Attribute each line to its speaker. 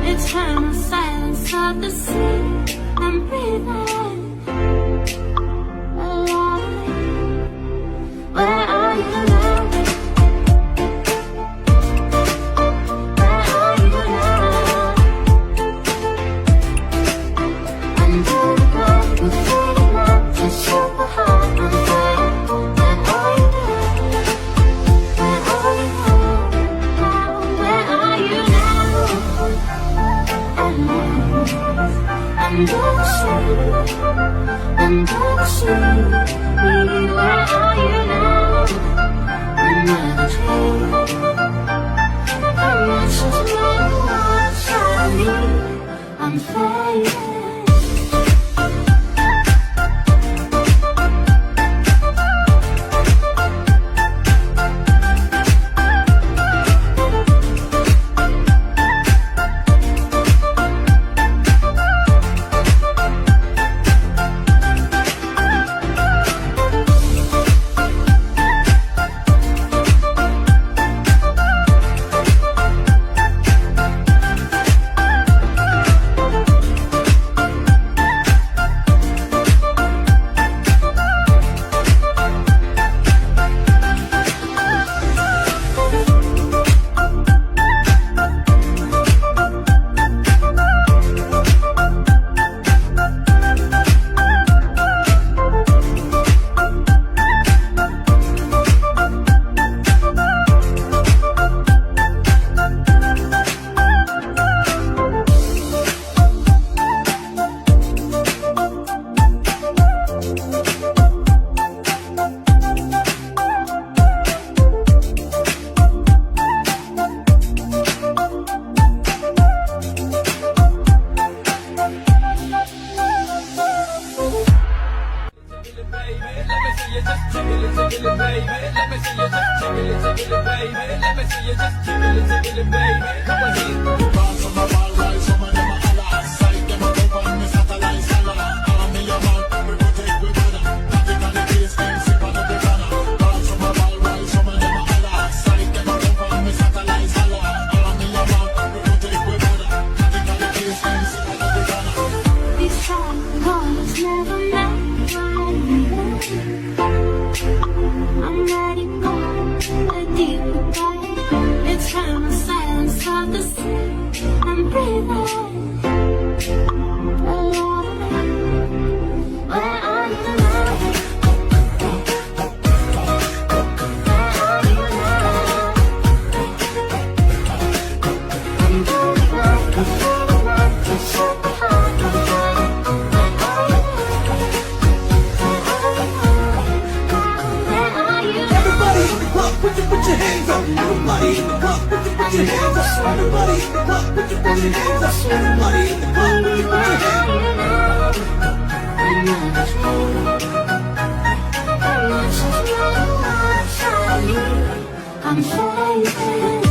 Speaker 1: Eternal silence of the sea. I'm breathing alive. Where are you now? Where are you now? Under the ground, we're fading out. Just super hot, I'm fading. Where are you now? Where are you now? Where are you now? Under the sea, under the sea, where are you now? Another tree, I'm not just what's on me, I'm fading. I'm letting go, a deep goodbye. Eternal silence of the sea. I'm breathing alive. Where are you now? Where are you now? I'm going back, I'm going back to shut the heart of mine.
Speaker 2: Put your hands up, everybody in the club. Put your hands up, everybody in the club. Put your hands up, everybody in the club. Put your hands up.
Speaker 1: I'm fading.